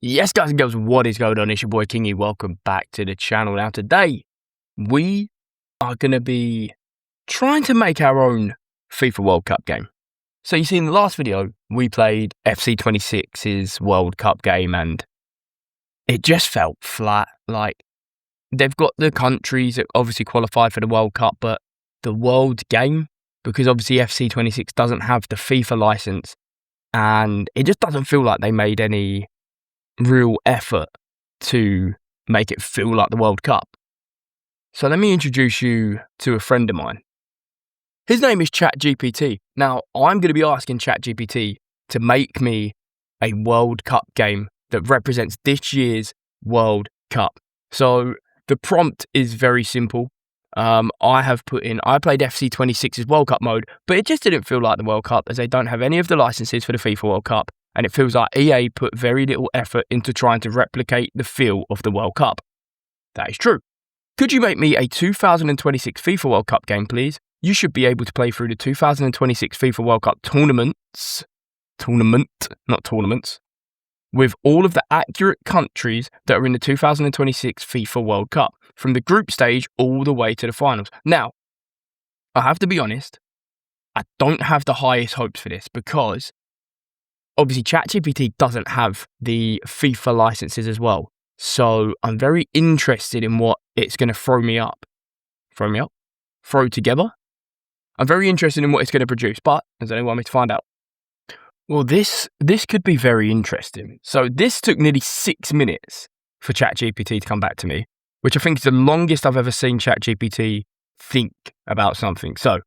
Yes, guys and girls, what is going on? It's your boy Kingyy. Welcome back to the channel. Now, today we are going to be trying to make our own FIFA World Cup game. So, you see, in the last video, we played FC 26's World Cup game, and it just felt flat. Like, they've got the countries that obviously qualified for the World Cup, but the world game, because obviously FC 26 doesn't have the FIFA license, and it just doesn't feel like they made any real effort to make it feel like the World Cup. So let me introduce you to a friend of mine. His name is ChatGPT. Now, I'm going to be asking ChatGPT to make me a World Cup game that represents this year's World Cup. So the prompt is very simple. I played FC 26's World Cup mode, but it just didn't feel like the World Cup as they don't have any of the licenses for the FIFA World Cup. And it feels like EA put very little effort into trying to replicate the feel of the World Cup. That is true. Could you make me a 2026 FIFA World Cup game, please? You should be able to play through the 2026 FIFA World Cup tournaments, with all of the accurate countries that are in the 2026 FIFA World Cup, from the group stage all the way to the finals. Now, I have to be honest, I don't have the highest hopes for this because obviously, ChatGPT doesn't have the FIFA licenses as well. So I'm very interested in what it's going to throw together. I'm very interested in what it's going to produce, but does anyone want me to find out? Well, this could be very interesting. So this took nearly 6 minutes for ChatGPT to come back to me, which I think is the longest I've ever seen ChatGPT think about something. So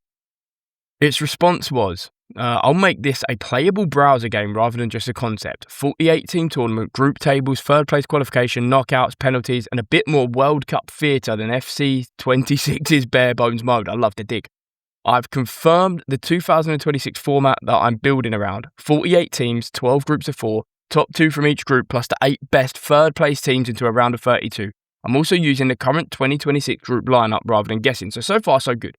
its response was, I'll make this a playable browser game rather than just a concept. 48-team tournament, group tables, third place qualification, knockouts, penalties, and a bit more World Cup theatre than FC 26's bare bones mode. I love to dig. I've confirmed the 2026 format that I'm building around. 48 teams, 12 groups of 4, top 2 from each group, plus the 8 best third place teams into a round of 32. I'm also using the current 2026 group lineup rather than guessing. So far, so good.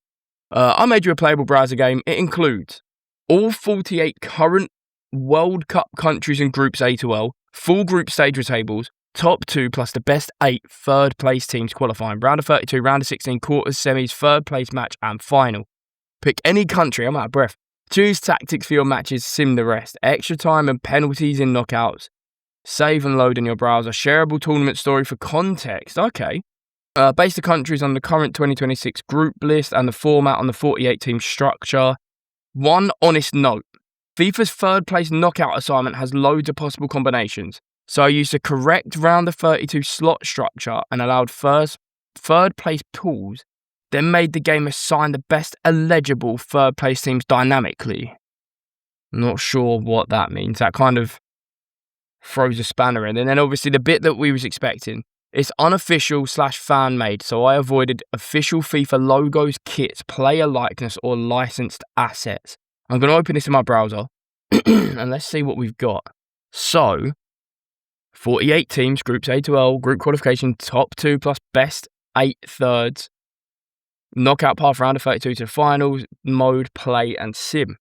I made you a playable browser game. It includes all 48 current World Cup countries and groups A to L, full group stage tables, top 2 plus the best 8 third place teams qualifying, round of 32, round of 16, quarters, semis, third place match and final. Pick any country, I'm out of breath. Choose tactics for your matches, sim the rest. Extra time and penalties in knockouts. Save and load in your browser. Shareable tournament story for context. Okay. Base the countries on the current 2026 group list and the format on the 48 team structure. One honest note, FIFA's third place knockout assignment has loads of possible combinations, so I used the correct round of 32 slot structure and allowed third place pools, then made the game assign the best eligible third place teams dynamically. I'm not sure what that means. That kind of throws a spanner in. And then obviously the bit that we was expecting, it's unofficial / fan made, so I avoided official FIFA logos, kits, player likeness, or licensed assets. I'm going to open this in my browser, and let's see what we've got. So, 48 teams, groups A to L, group qualification, top 2 plus best 8 thirds, knockout path round of 32 to the finals, mode, play, and sim.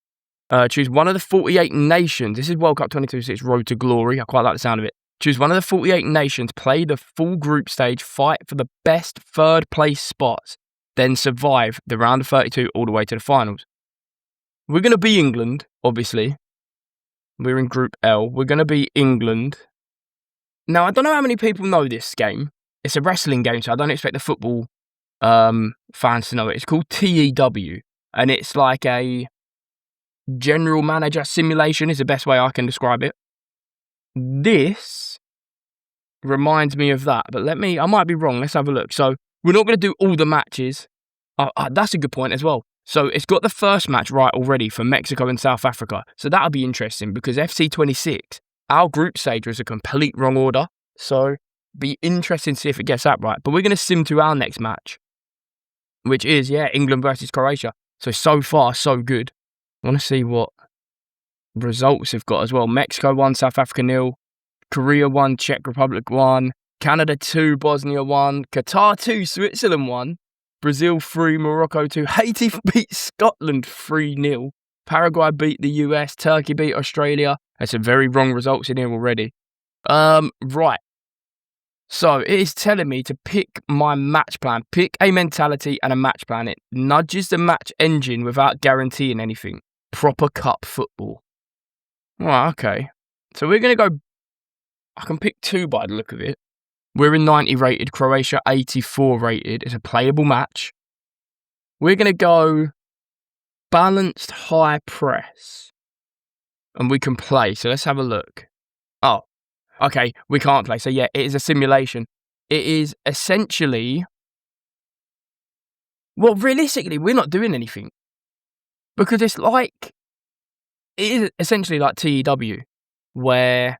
Choose one of the 48 nations. This is World Cup 2026 Road to Glory. I quite like the sound of it. Choose one of the 48 nations, play the full group stage, fight for the best third place spots, then survive the round of 32 all the way to the finals. We're going to be England, obviously. We're in Group L. We're going to be England. Now, I don't know how many people know this game. It's a wrestling game, so I don't expect the football fans to know it. It's called TEW, and it's like a general manager simulation is the best way I can describe it. This reminds me of that, but I might be wrong. Let's have a look. So we're not going to do all the matches. That's a good point as well. So it's got the first match right already for Mexico and South Africa. So that'll be interesting because FC 26, our group stage was a complete wrong order. So be interesting to see if it gets that right. But we're going to sim to our next match, which is, England versus Croatia. So far, so good. I want to see what results have got as well. Mexico 1, South Africa 0, Korea 1, Czech Republic 1, Canada 2, Bosnia 1, Qatar 2, Switzerland 1, Brazil 3, Morocco 2, Haiti beat Scotland 3-0, Paraguay beat the US, Turkey beat Australia. There's some very wrong results in here already. Right. So it is telling me to pick my match plan. Pick a mentality and a match plan. It nudges the match engine without guaranteeing anything. Proper cup football. Right, okay. So we're going to go... I can pick two by the look of it. We're in 90 rated, Croatia 84 rated. It's a playable match. We're going to go balanced high press. And we can play. So let's have a look. Oh, okay. We can't play. So yeah, it is a simulation. It is essentially... Well, realistically, we're not doing anything. Because it's like... It is essentially like TEW. Where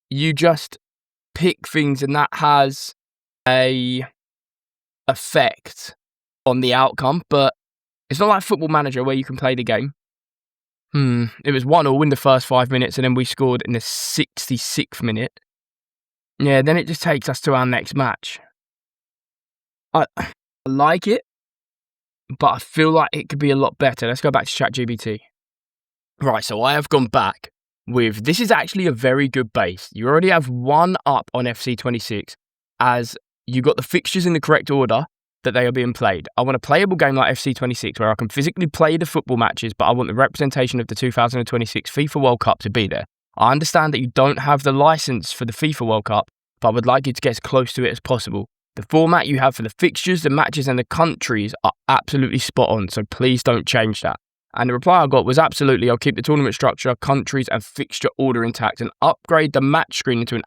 you just pick things and that has a effect on the outcome, but it's not like Football Manager where you can play the game. It was 1-1 in the first 5 minutes and then we scored in the 66th minute. Yeah, then it just takes us to our next match. I like it, but I feel like it could be a lot better. Let's go back to ChatGPT. Right, so I have gone back with, this is actually a very good base. You already have one up on FC26 as you got the fixtures in the correct order that they are being played. I want a playable game like FC26 where I can physically play the football matches, but I want the representation of the 2026 FIFA World Cup to be there. I understand that you don't have the license for the FIFA World Cup, but I would like you to get as close to it as possible. The format you have for the fixtures, the matches and the countries are absolutely spot on, so please don't change that. And the reply I got was absolutely, I'll keep the tournament structure, countries and fixture order intact and upgrade the match screen into an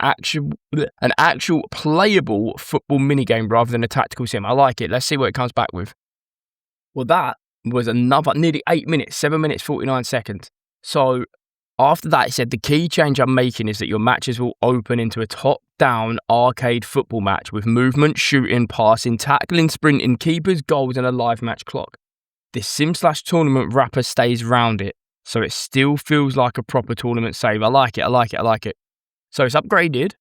actual playable football minigame rather than a tactical sim. I like it. Let's see what it comes back with. Well, that was another nearly 8 minutes, 7 minutes, 49 seconds. So after that, it said the key change I'm making is that your matches will open into a top-down arcade football match with movement, shooting, passing, tackling, sprinting, keepers, goals and a live match clock. This sim/tournament wrapper stays round it, so it still feels like a proper tournament save. I like it. So it's upgraded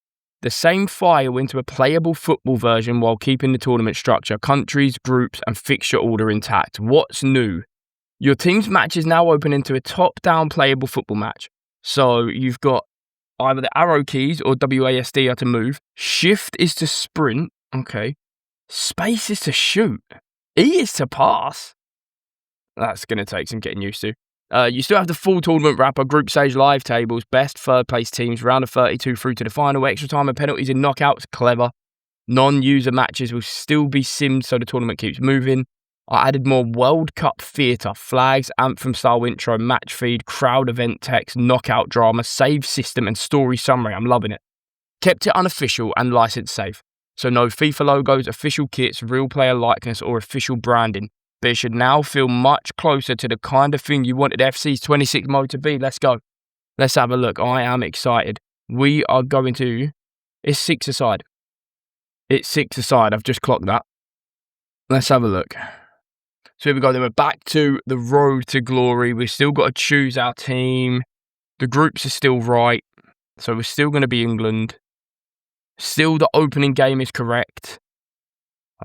the same file into a playable football version while keeping the tournament structure, countries, groups, and fixture order intact. What's new? Your team's match is now open into a top-down playable football match. So you've got either the arrow keys or WASD are to move. Shift is to sprint. Okay. Space is to shoot. E is to pass. That's going to take some getting used to. You still have the full tournament wrapper, group stage live tables, best third place teams, round of 32 through to the final, extra time and penalties in knockouts. Clever. Non-user matches will still be simmed so the tournament keeps moving. I added more World Cup theatre, flags, anthem style intro, match feed, crowd event text, knockout drama, save system and story summary. I'm loving it. Kept it unofficial and license safe. So no FIFA logos, official kits, real player likeness or official branding. But it should now feel much closer to the kind of thing you wanted FC's 26 mode to be. Let's go. Let's have a look. I am excited. We are going to... It's 6 aside. It's 6 aside. I've just clocked that. Let's have a look. So here we go. Then we're back to the road to glory. We've still got to choose our team. The groups are still right. So we're still going to be England. Still the opening game is correct.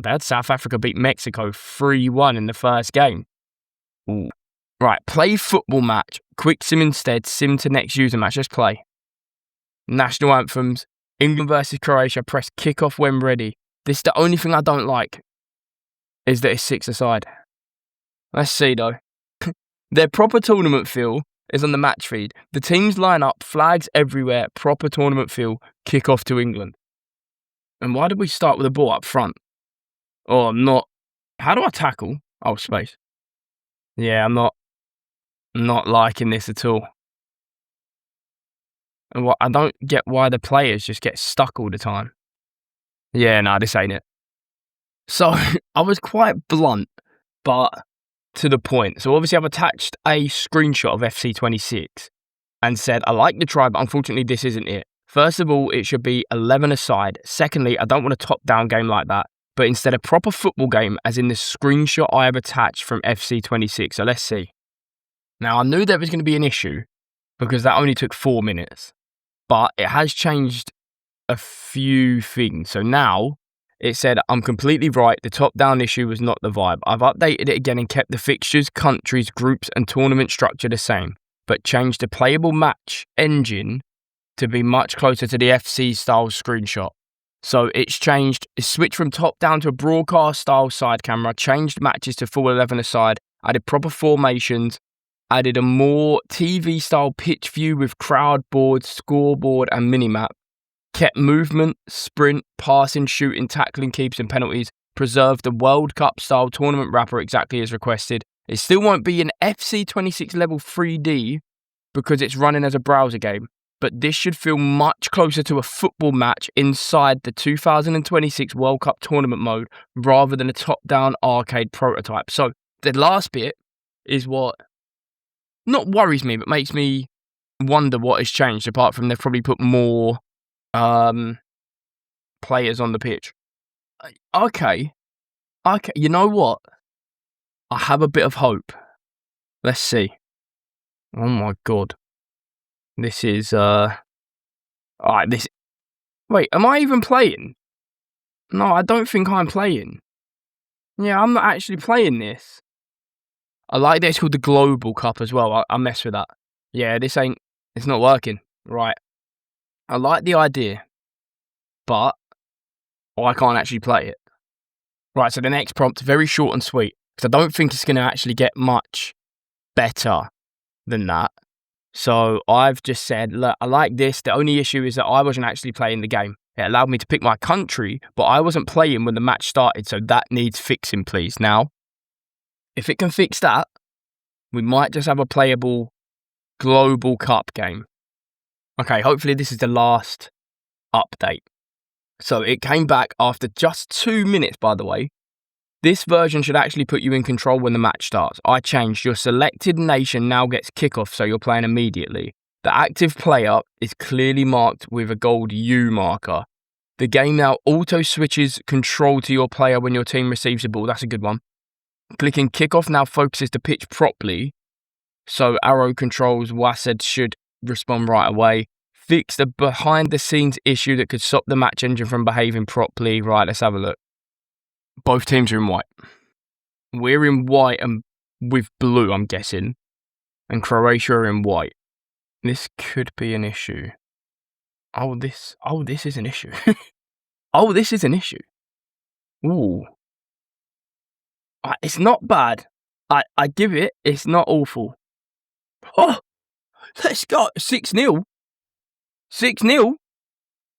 They had South Africa beat Mexico 3-1 in the first game. Ooh. Right, play football match. Quick sim instead. Sim to next user match. Let's play. National anthems. England versus Croatia. Press kickoff when ready. This is the only thing I don't like. Is that it's 6 aside. Let's see though. Their proper tournament feel is on the match feed. The teams line up. Flags everywhere. Proper tournament feel. Kickoff to England. And why did we start with the ball up front? Oh, I'm not. How do I tackle? Oh, space. Yeah, I'm not liking this at all. And I don't get why the players just get stuck all the time. Yeah, no, this ain't it. So, I was quite blunt, but to the point. So, obviously, I've attached a screenshot of FC26 and said, I like the try, but unfortunately, this isn't it. First of all, it should be 11 aside. Secondly, I don't want a top-down game like that. But instead a proper football game as in the screenshot I have attached from FC26. So let's see. Now I knew there was going to be an issue because that only took 4 minutes. But it has changed a few things. So now it said I'm completely right. The top-down issue was not the vibe. I've updated it again and kept the fixtures, countries, groups and tournament structure the same. But changed the playable match engine to be much closer to the FC style screenshot. So it's changed, it's switched from top down to a broadcast style side camera, changed matches to full 11 aside, added proper formations, added a more TV style pitch view with crowd board, scoreboard and minimap, kept movement, sprint, passing, shooting, tackling, keeps and penalties, preserved the World Cup style tournament wrapper exactly as requested. It still won't be an FC26 level 3D because it's running as a browser game, but this should feel much closer to a football match inside the 2026 World Cup tournament mode rather than a top-down arcade prototype. So the last bit is what not worries me, but makes me wonder what has changed, apart from they've probably put more players on the pitch. Okay, you know what? I have a bit of hope. Let's see. Oh my god. This is, alright, wait, am I even playing? No, I don't think I'm playing. Yeah, I'm not actually playing this. I like that it's called the Global Cup as well. I mess with that. Yeah, it's not working. Right. I like the idea, but I can't actually play it. Right, so the next prompt, very short and sweet, because I don't think it's going to actually get much better than that. So I've just said, look, I like this. The only issue is that I wasn't actually playing the game. It allowed me to pick my country, but I wasn't playing when the match started, so that needs fixing, please. Now, if it can fix that, we might just have a playable Global Cup game. Okay, hopefully this is the last update. So it came back after just 2 minutes, by the way. This version should actually put you in control when the match starts. I changed. Your selected nation now gets kickoff, so you're playing immediately. The active player is clearly marked with a gold U marker. The game now auto-switches control to your player when your team receives the ball. That's a good one. Clicking kickoff now focuses the pitch properly, so arrow controls Wased should respond right away. Fix the behind-the-scenes issue that could stop the match engine from behaving properly. Right, let's have a look. Both teams are in white. We're in white and with blue, I'm guessing. And Croatia are in white. This could be an issue. Oh, this is an issue. Oh, this is an issue. Ooh. It's not bad. I give it. It's not awful. Oh, let's go. 6-0. 6-0?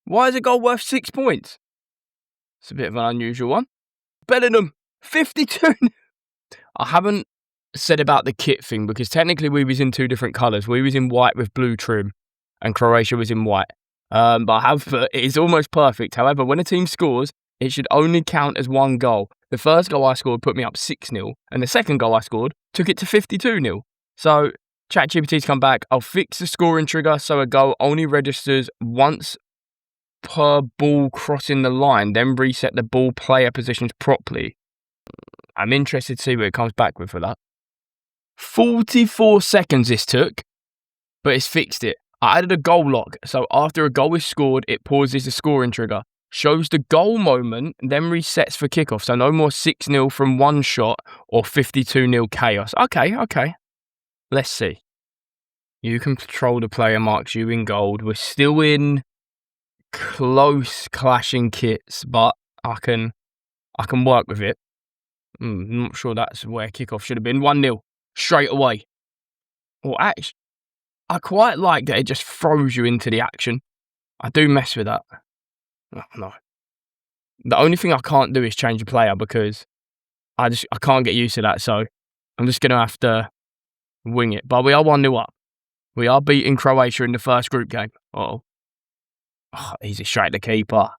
Why is a goal worth 6 points? It's a bit of an unusual one. Bellingham, 52. I haven't said about the kit thing because technically we was in 2 different colours. We was in white with blue trim and Croatia was in white. But I have put, it is almost perfect. However, when a team scores, it should only count as 1 goal. The first goal I scored put me up 6-0 and the second goal I scored took it to 52-0. So ChatGPT's come back. I'll fix the scoring trigger so a goal only registers once per ball crossing the line, then reset the ball player positions properly. I'm interested to see what it comes back with for that. 44 seconds this took, but it's fixed it. I added a goal lock, so after a goal is scored, it pauses the scoring trigger, shows the goal moment, then resets for kickoff, so no more 6-0 from one shot or 52-0 chaos. Okay. Let's see. You can control the player, marks you in gold. We're still in close clashing kits, but I can work with it. I'm not sure that's where kickoff should have been. 1-0 straight away. Or actually, I quite like that it just throws you into the action. I do mess with that. Oh, no. The only thing I can't do is change the player because I can't get used to that. So I'm just gonna have to wing it. But we are 1-0 up. We are beating Croatia in the first group game. Oh, easy straight to keeper.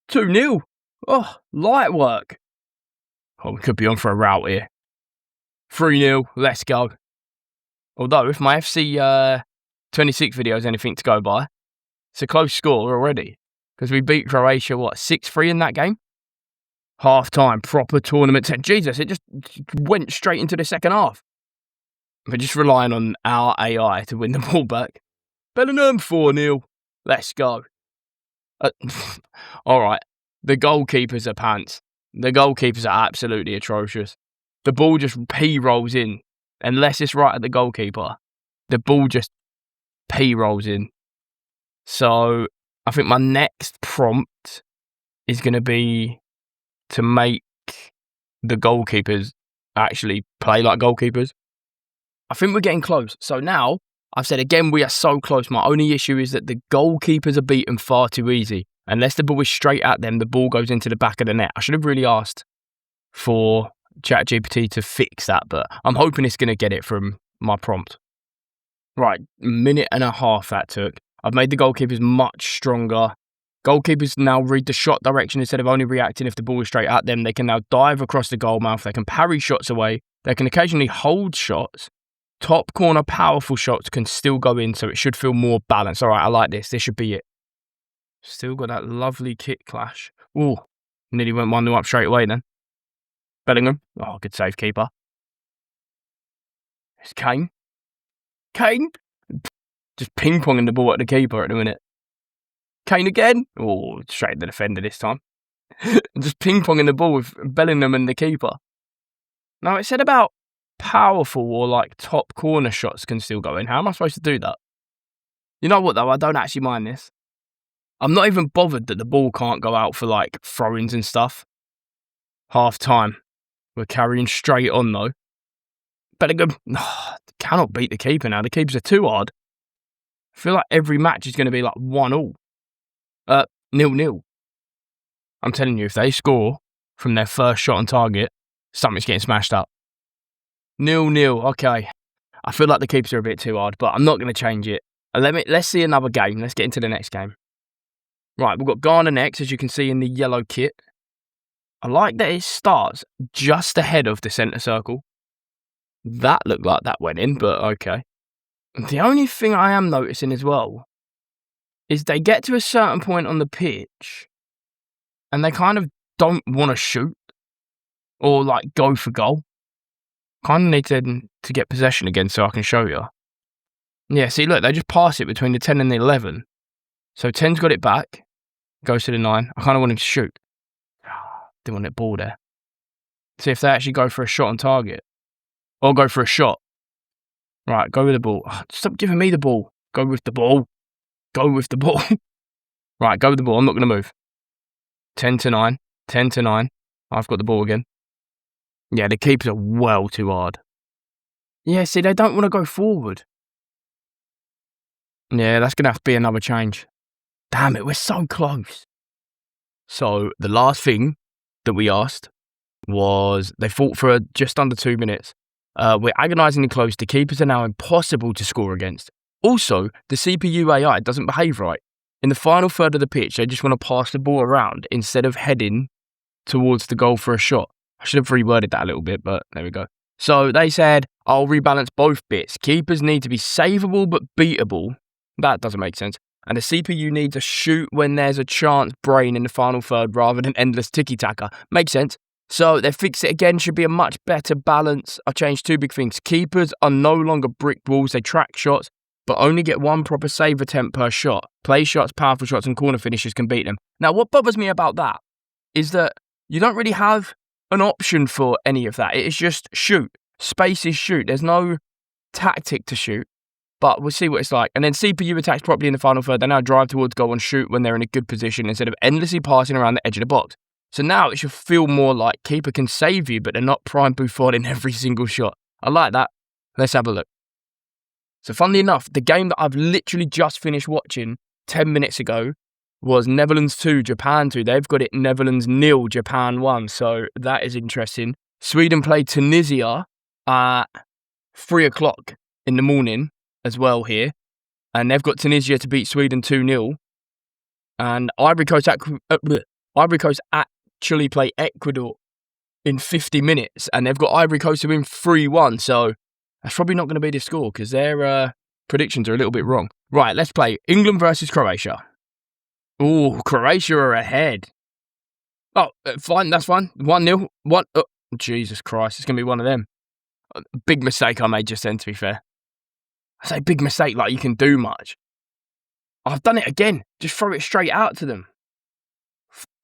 2-0. Oh, light work. Oh, we could be on for a rout here. 3-0. Let's go. Although, if my FC 26 video is anything to go by, it's a close score already. Because we beat Croatia, 6-3 in that game? Half-time, proper tournament. Jesus, it just went straight into the second half. We're just relying on our AI to win the ball back. Bellingham, 4-0. Let's go. All right. The goalkeepers are pants. The goalkeepers are absolutely atrocious. The ball just P-rolls in. Unless it's right at the goalkeeper. The ball just P-rolls in. So I think my next prompt is going to be to make the goalkeepers actually play like goalkeepers. I think we're getting close. So now, I've said again, we are so close. My only issue is that the goalkeepers are beaten far too easy. Unless the ball is straight at them, the ball goes into the back of the net. I should have really asked for ChatGPT to fix that, but I'm hoping it's going to get it from my prompt. Right, 1.5 minutes that took. I've made the goalkeepers much stronger. Goalkeepers now read the shot direction instead of only reacting if the ball is straight at them. They can now dive across the goal mouth. They can parry shots away. They can occasionally hold shots. Top corner powerful shots can still go in, so it should feel more balanced. All right, I like this. This should be it. Still got that lovely kick clash. Ooh, nearly went 1-0 up straight away then. Bellingham. Oh, good save, keeper. It's Kane. Kane! Just ping-ponging the ball at the keeper at the minute. Kane again. Oh, straight at the defender this time. Just ping-ponging the ball with Bellingham and the keeper. Now, it said about powerful or like top corner shots can still go in. How am I supposed to do that? You know what, though? I don't actually mind this. I'm not even bothered that the ball can't go out for like throw-ins and stuff. Half time. We're carrying straight on, though. Bellingham. Cannot beat the keeper now. The keepers are too hard. I feel like every match is going to be like 1-0. 0-0. I'm telling you, if they score from their first shot on target, something's getting smashed up. 0-0. Okay. I feel like the keepers are a bit too hard, but I'm not going to change it. Let's see another game. Let's get into the next game. Right, we've got Ghana next, as you can see in the yellow kit. I like that it starts just ahead of the centre circle. That looked like that went in, but okay. The only thing I am noticing as well is they get to a certain point on the pitch and they kind of don't want to shoot or like go for goal. Kind of need to get possession again so I can show you. Yeah, see, look, they just pass it between the 10 and the 11. So 10's got it back, goes to the 9. I kind of want him to shoot. Didn't want that ball there. See if they actually go for a shot on target. Or go for a shot. Right, go with the ball. Stop giving me the ball. Go with the ball. Go with the ball. Right, go with the ball. I'm not going to move. 10-9. 10-9. I've got the ball again. Yeah, the keepers are well too hard. Yeah, see, they don't want to go forward. Yeah, that's going to have to be another change. Damn it, we're so close. So, the last thing that we asked was they fought for just under 2 minutes. We're agonisingly close. The keepers are now impossible to score against. Also, the CPU AI doesn't behave right. In the final third of the pitch, they just want to pass the ball around instead of heading towards the goal for a shot. I should have reworded that a little bit, but there we go. So they said, I'll rebalance both bits. Keepers need to be savable but beatable. That doesn't make sense. And the CPU needs to shoot when there's a chance brain in the final third rather than endless tiki-taka. Makes sense. So they fix it again, should be a much better balance. I've changed 2 big things. Keepers are no longer brick walls, they track shots, but only get 1 proper save attempt per shot. Play shots, powerful shots, and corner finishes can beat them. Now, what bothers me about that is that you don't really have an option for any of that. It is just shoot. Space is shoot. There's no tactic to shoot, but we'll see what it's like. And then CPU attacks properly in the final third. They now drive towards goal and shoot when they're in a good position instead of endlessly passing around the edge of the box. So now it should feel more like keeper can save you, but they're not prime Buffon in every single shot. I like that. Let's have a look. So funnily enough, the game that I've literally just finished watching 10 minutes ago was Netherlands 2, Japan 2. They've got it Netherlands 0, Japan 1. So that is interesting. Sweden played Tunisia at 3 o'clock in the morning as well here. And they've got Tunisia to beat Sweden 2-0. And Ivory Coast actually play Ecuador in 50 minutes. And they've got Ivory Coast to win 3-1. So that's probably not going to be the score because their predictions are a little bit wrong. Right, let's play England versus Croatia. Oh, Croatia are ahead. Oh, fine, that's fine. 1-0. What? Oh, Jesus Christ, it's going to be one of them. Big mistake I made just then, to be fair. I say big mistake like you can do much. I've done it again. Just throw it straight out to them.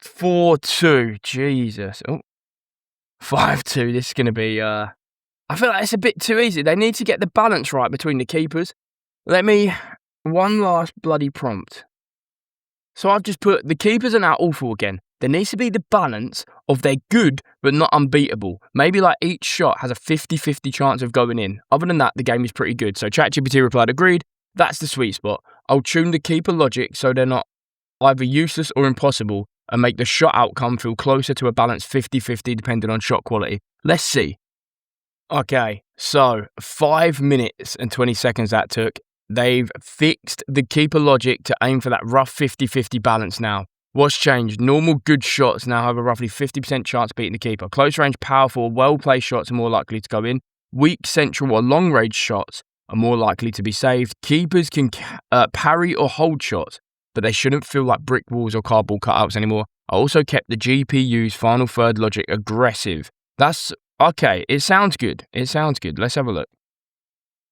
4-2. Jesus. Oh. 5-2. This is going to be... I feel like it's a bit too easy. They need to get the balance right between the keepers. Let me... One last bloody prompt. So I've just put the keepers are now awful again. There needs to be the balance of they're good but not unbeatable. Maybe like each shot has a 50-50 chance of going in. Other than that, the game is pretty good. So ChatGPT replied, agreed. That's the sweet spot. I'll tune the keeper logic so they're not either useless or impossible and make the shot outcome feel closer to a balanced 50-50 depending on shot quality. Let's see. Okay, so 5 minutes and 20 seconds that took. They've fixed the keeper logic to aim for that rough 50-50 balance now. What's changed? Normal good shots now have a roughly 50% chance beating the keeper. Close range, powerful, well-placed shots are more likely to go in. Weak central or long-range shots are more likely to be saved. Keepers can parry or hold shots, but they shouldn't feel like brick walls or cardboard cutouts anymore. I also kept the GPU's final third logic aggressive. That's okay. It sounds good. Let's have a look.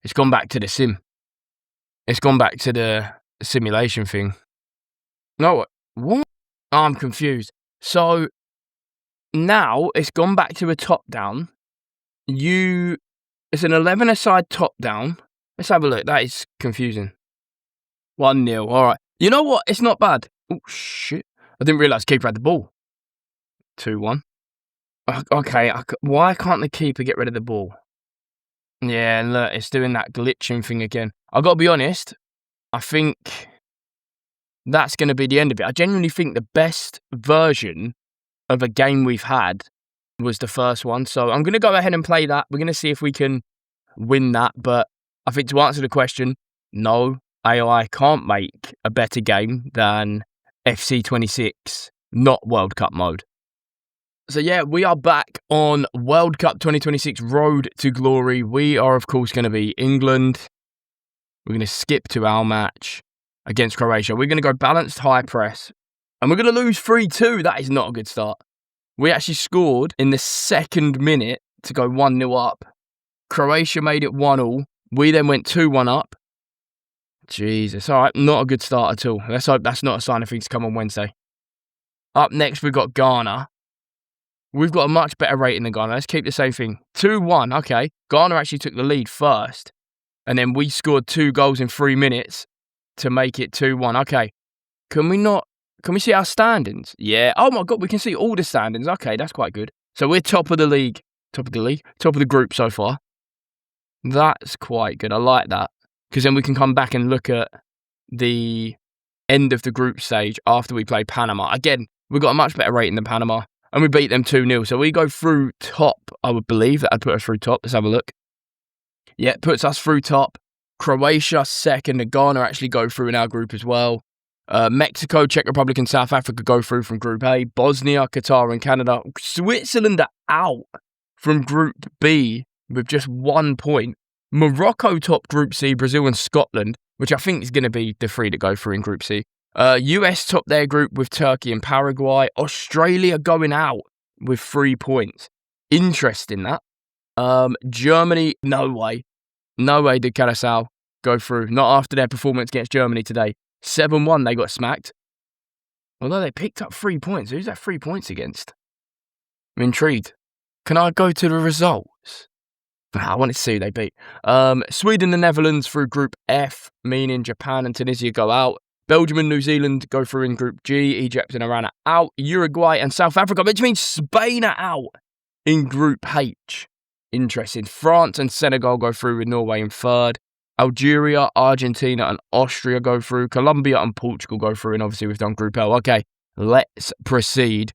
It's gone back to the sim. It's gone back to the simulation thing. No, what? Oh, I'm confused. So now it's gone back to a top-down. It's an 11-a-side top-down. Let's have a look. That is confusing. 1-0. All right. You know what? It's not bad. Oh, shit. I didn't realise keeper had the ball. 2-1. Okay. Why can't the keeper get rid of the ball? Yeah, look, it's doing that glitching thing again. I've got to be honest, I think that's going to be the end of it. I genuinely think the best version of a game we've had was the first one. So I'm going to go ahead and play that. We're going to see if we can win that. But I think to answer the question, no, AI can't make a better game than FC26, not World Cup mode. So yeah, we are back on World Cup 2026 Road to Glory. We are, of course, going to be England. We're going to skip to our match against Croatia. We're going to go balanced high press. And we're going to lose 3-2. That is not a good start. We actually scored in the second minute to go 1-0 up. Croatia made it 1-1. We then went 2-1 up. Jesus. All right, not a good start at all. Let's hope that's not a sign of things to come on Wednesday. Up next, we've got Ghana. We've got a much better rating than Ghana. Let's keep the same thing. 2-1, okay. Ghana actually took the lead first. And then we scored 2 goals in 3 minutes to make it 2-1. Okay. Can we see our standings? Yeah. Oh my God, we can see all the standings. Okay, that's quite good. So we're top of the league. Top of the group so far. That's quite good. I like that. Because then we can come back and look at the end of the group stage after we play Panama. Again, we've got a much better rating than Panama. And we beat them 2-0. So we go through top, I would believe. That'd put us through top. Let's have a look. Yeah, it puts us through top. Croatia second, and Ghana actually go through in our group as well. Mexico, Czech Republic, and South Africa go through from Group A. Bosnia, Qatar, and Canada. Switzerland are out from Group B with just 1 point. Morocco top Group C, Brazil and Scotland, which I think is going to be the 3 that go through in Group C. US top their group with Turkey and Paraguay. Australia going out with 3 points. Interesting that. Germany, no way did Curacao go through. Not after their performance against Germany today. 7-1, they got smacked. Although they picked up 3 points. Who's that 3 points against? I'm intrigued. Can I go to the results? I wanted to see who they beat. Sweden and Netherlands through Group F, meaning Japan and Tunisia go out. Belgium and New Zealand go through in Group G. Egypt and Iran are out. Uruguay and South Africa, which means Spain are out in Group H. Interesting. France and Senegal go through with Norway in third. Algeria, Argentina and Austria go through. Colombia and Portugal go through. And obviously we've done Group L. Okay, let's proceed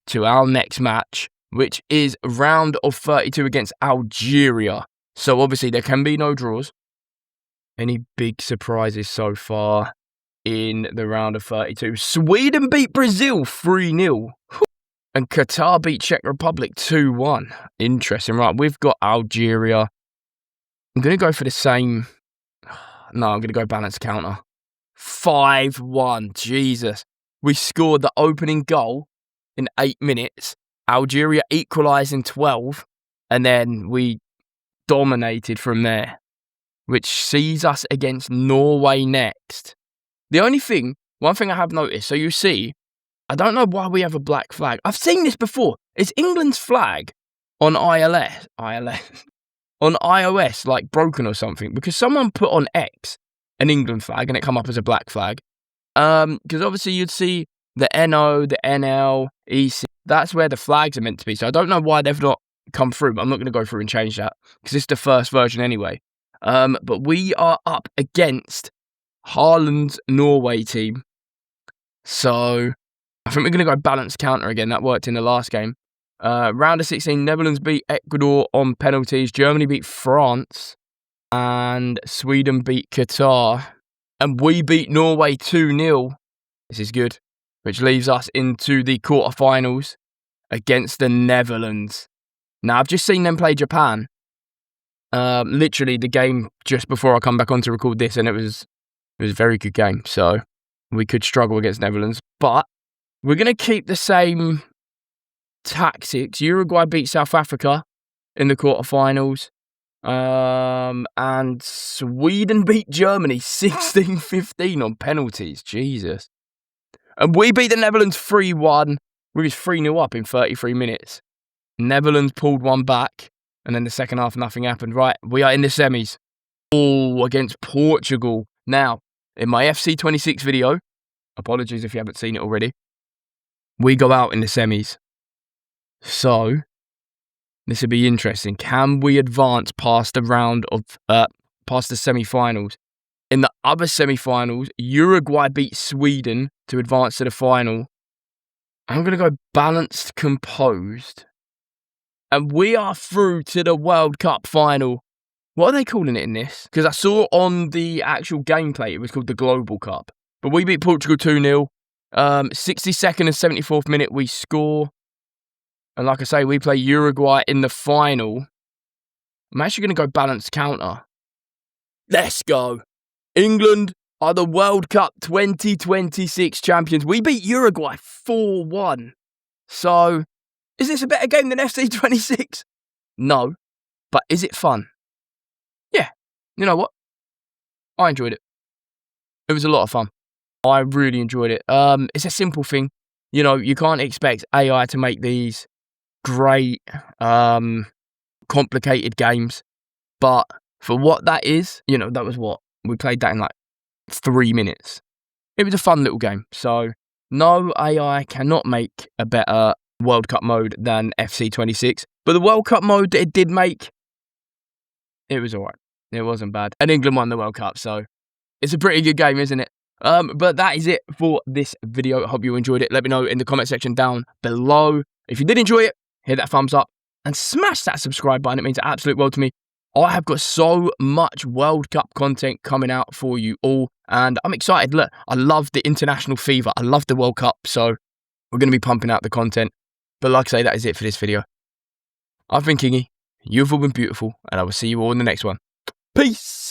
to our next match, which is round of 32 against Algeria. So obviously there can be no draws. Any big surprises so far in the round of 32? Sweden beat Brazil 3-0. And Qatar beat Czech Republic 2-1. Interesting. Right, we've got Algeria. I'm going to go for the same. No, I'm going to go balance counter. 5-1. Jesus. We scored the opening goal in 8 minutes. Algeria equalised in 12. And then we dominated from there, which sees us against Norway next. The only thing, one thing I have noticed, so you see, I don't know why we have a black flag. I've seen this before. Is England's flag on on iOS like broken or something? Because someone put on X an England flag and it come up as a black flag. Because obviously you'd see the NO, the NL, EC. That's where the flags are meant to be. So I don't know why they've not come through, but I'm not going to go through and change that because it's the first version anyway. But we are up against Haaland's Norway team. So I think we're going to go balanced counter again. That worked in the last game. Round of 16, Netherlands beat Ecuador on penalties. Germany beat France. And Sweden beat Qatar. And we beat Norway 2-0. This is good. Which leaves us into the quarterfinals against the Netherlands. Now, I've just seen them play Japan. Literally the game just before I come back on to record this, and it was a very good game. So we could struggle against Netherlands. But we're going to keep the same tactics. Uruguay beat South Africa in the quarterfinals. And Sweden beat Germany 16-15 on penalties. Jesus. And we beat the Netherlands 3-1. We was 3-0 up in 33 minutes. Netherlands pulled one back. And then the second half, nothing happened. Right, we are in the semis. Oh, against Portugal. Now, in my FC26 video, apologies if you haven't seen it already, we go out in the semis. So, this would be interesting. Can we advance past the round of, past the semi-finals? In the other semi-finals, Uruguay beat Sweden to advance to the final. I'm going to go balanced, composed. And we are through to the World Cup final. What are they calling it in this? Because I saw on the actual gameplay, it was called the Global Cup. But we beat Portugal 2-0. 62nd and 74th minute, we score. And like I say, we play Uruguay in the final. I'm actually going to go balanced counter. Let's go. England are the World Cup 2026 champions. We beat Uruguay 4-1. So, is this a better game than FC26? No. But is it fun? Yeah. You know what? I enjoyed it. It was a lot of fun. I really enjoyed it. It's a simple thing. You know, you can't expect AI to make these great, complicated games. But for what that is, you know, that was what? We played that in like 3 minutes. It was a fun little game. So, no, AI cannot make a better World Cup mode than FC26. But the World Cup mode that it did make, it was alright. It wasn't bad. And England won the World Cup, so it's a pretty good game, isn't it? But that is it for this video. I hope you enjoyed it. Let me know in the comment section down below. If you did enjoy it, hit that thumbs up and smash that subscribe button. It means the absolute world to me. I have got so much World Cup content coming out for you all, and I'm excited. Look, I love the international fever. I love the World Cup, so we're going to be pumping out the content. But like I say, that is it for this video. I've been Kingy. You've all been beautiful, and I will see you all in the next one. Peace!